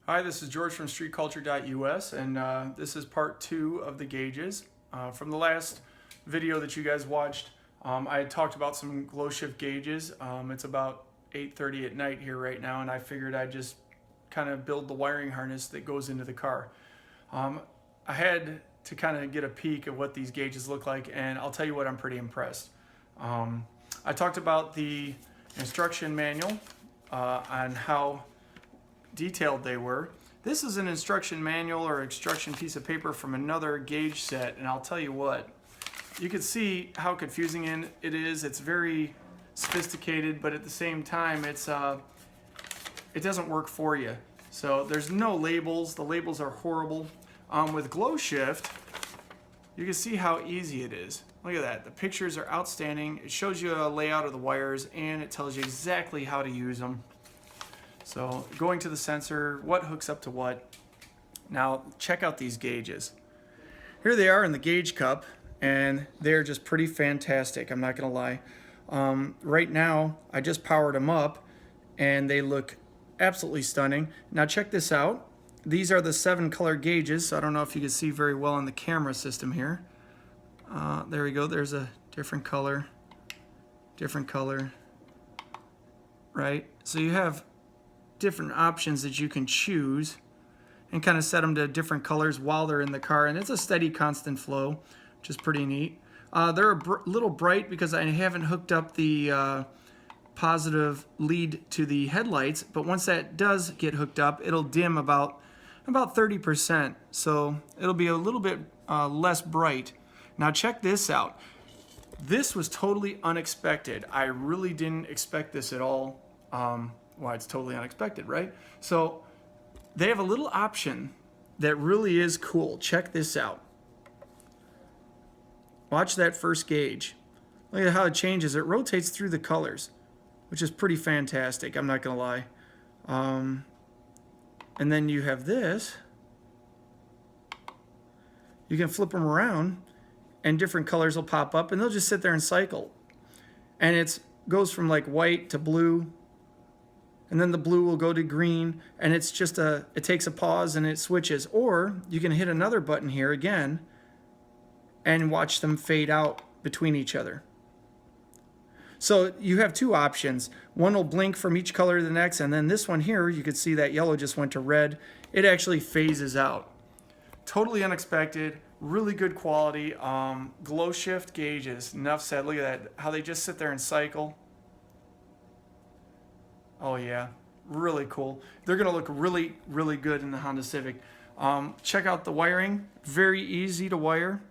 Hi, this is George from StreetCulture.US, and this is part 2 of the gauges. From the last video that you guys watched, I had talked about some Glowshift gauges. It's about 8:30 at night here right now, and I figured I'd just kind of build the wiring harness that goes into the car. I had to kind of get a peek at what these gauges look like, and I'll tell you what, I'm pretty impressed. I talked about the instruction manual on how detailed they were. This is an instruction manual or instruction piece of paper from another gauge set, and I'll tell you what, you can see how confusing it is. It's very sophisticated, but at the same time it doesn't work for you. So there's no labels. The labels are horrible. With Glowshift, you can see how easy it is. Look at that. The pictures are outstanding. It shows you a layout of the wires, and it tells you exactly how to use them. So going to the sensor, what hooks up to what. Now check out these gauges. Here they are in the gauge cup, and they're just pretty fantastic, I'm not gonna lie. Right now I just powered them up and they look absolutely stunning. Now check this out. These are the 7 color gauges, so I don't know if you can see very well in the camera system here. There we go, there's a different color, right? So you have different options that you can choose and kind of set them to different colors while they're in the car, and it's a steady constant flow, which is pretty neat. They're a little bright because I haven't hooked up the positive lead to the headlights, but once that does get hooked up, it'll dim about 30%, so it'll be a little bit less bright. Now check this out. This was totally unexpected. I really didn't expect this at all. Well, it's totally unexpected, right? So they have a little option that really is cool. Check this out. Watch that first gauge. Look at how it changes. It rotates through the colors, which is pretty fantastic, I'm not gonna lie. And then you have this. You can flip them around and different colors will pop up, and they'll just sit there and cycle. And it goes from like white to blue, and then the blue will go to green, and it's just it takes a pause and it switches. Or you can hit another button here again and watch them fade out between each other. So you have 2 options. One will blink from each color to the next, and then this one here, you can see that yellow just went to red. It actually phases out. Totally unexpected, really good quality. Glowshift gauges, enough said. Look at that, how they just sit there and cycle. Oh yeah, really cool. They're gonna look really, really good in the Honda Civic. Check out the wiring, very easy to wire.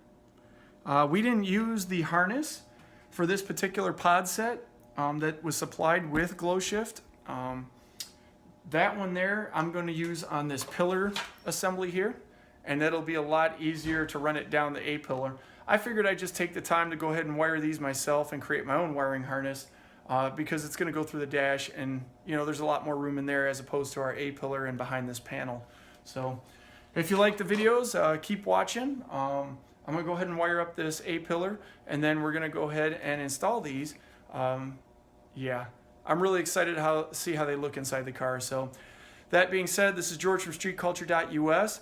We didn't use the harness for this particular pod set that was supplied with Glowshift. That one there I'm gonna use on this pillar assembly here, and that'll be a lot easier to run it down the A-pillar. I figured I'd just take the time to go ahead and wire these myself and create my own wiring harness. Because it's going to go through the dash, and you know, there's a lot more room in there as opposed to our A-pillar and behind this panel. So if you like the videos, keep watching. I'm going to go ahead and wire up this A-pillar, and then we're going to go ahead and install these. Yeah, I'm really excited to see how they look inside the car. So that being said, this is George from StreetCulture.US.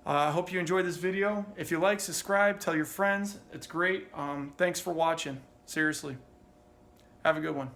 I hope you enjoyed this video. If you like, subscribe, tell your friends. It's great. Thanks for watching. Seriously. Have a good one.